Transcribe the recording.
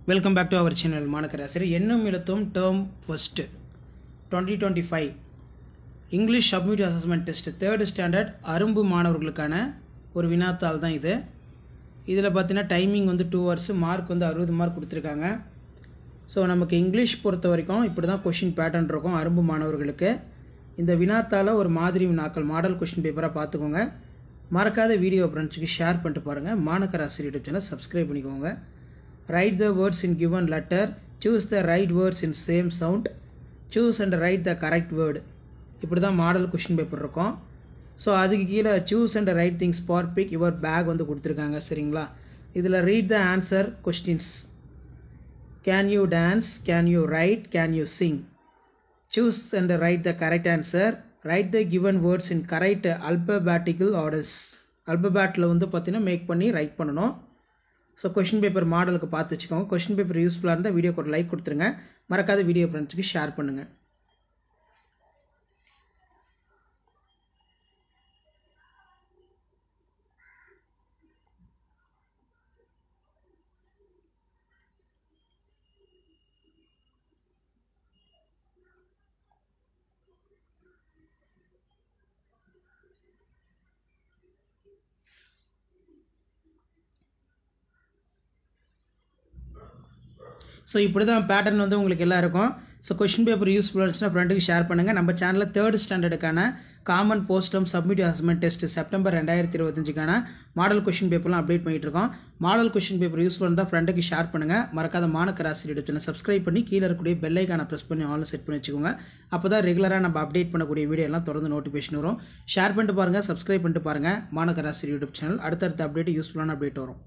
Welcome back to our channel மாணக்கராசிரி எண்ணும் எழுத்தும் term first 2025 English submit assessment test 3rd standard அரும்பு மாணவர்களுக்கான ஒரு வினாத்தாள் தான் இது. இதில் பார்த்தீங்கன்னா டைமிங் வந்து 2 hours, மார்க் வந்து 60 மார்க் கொடுத்துருக்காங்க. ஸோ நமக்கு இங்கிலீஷ் பொறுத்த வரைக்கும் இப்படி தான் கொஷின் பேட்டர்ன் இருக்கும் அரும்பு மாணவர்களுக்கு. இந்த வினாத்தால் ஒரு மாதிரி வினாக்கள் மாடல் கொஷின் பேப்பராக பார்த்துக்கோங்க. மறக்காத வீடியோ ஃப்ரெண்ட்ஸுக்கு ஷேர் பண்ணிட்டு பாருங்கள். மாணக்கராசிரி யூடியூப் சேனல் சப்ஸ்கிரைப் பண்ணிக்கோங்க. Write the words in given letter. Choose the right words in same sound. Choose and write the correct word. இப்படி தான் மாடல் கொஷின் பேப்பர் இருக்கும். ஸோ அதுக்கு கீழே choose and write things for pick your bag வந்து கொடுத்துருக்காங்க. சரிங்களா? இதில் read the answer questions. Can you dance, can you write, can you sing. Choose and write the correct answer. Write the given words in correct alphabetical orders. அல்பபேட்டில் வந்து பார்த்தீங்கன்னா make பண்ணி right பண்ணணும். So question paper மாடலுக்கு பார்த்து வச்சுக்கோங்க. Question paper யூஸ்ஃபுல்லாக இருந்தால் வீடியோக்கு ஒரு லைக் கொடுத்துருங்க. மறக்காத வீடியோ ஃப்ரெண்ட்ஸுக்கு ஷேர் பண்ணுங்கள். ஸோ இப்படி தான் பேட்டர்ன் வந்து உங்களுக்கு எல்லாம் இருக்கும். ஸோ கொஷின் பேப்பர் யூஸ்ஃபுல்லாக இருந்துச்சுன்னா ஃப்ரெண்டுக்கு ஷேர் பண்ணுங்கள். நம்ம சேனலில் 3rd ஸ்டாண்டர்டுக்கான காமன் போஸ்டம் சப்மிட் அசஸ்மெண்ட் டெஸ்ட் செப்டம்பர் 2025க்கான மாடல் கொஷின் பேப்பர்லாம் அப்டேட் பண்ணிட்டு இருக்கோம். மாடல் கொஷின் பேப்பர் யூஸ்ஃபுல்லாக இருந்தால் ஃப்ரெண்டுக்கு ஷேர் பண்ணுங்கள். மறக்காத மாணக்கராசிரி யூடியூப் சேனல் சப்ஸ்கிரைப் பண்ணி கீழே இருக்கக்கூடிய பெல் ஐக்கானை ப்ரெஸ் பண்ணி ஆன்லைன் செட் பண்ணி வச்சுக்கோங்க. அப்போ தான் ரெகுலராக நம்ம அப்டேட் பண்ணக்கூடிய வீடியோ எல்லாம் தொடர்ந்து நோட்டிஃபிகேஷன் வரும். ஷேர் பண்ணிட்டு பாருங்கள், சப்ஸ்கிரைப் பண்ணிட்டு பாருங்கள். மாணக்கராசிரி யூடியூப் சேனல் அடுத்தடுத்த அப்டேட் யூஸ்ஃபுல்லான அப்டேட் வரும்.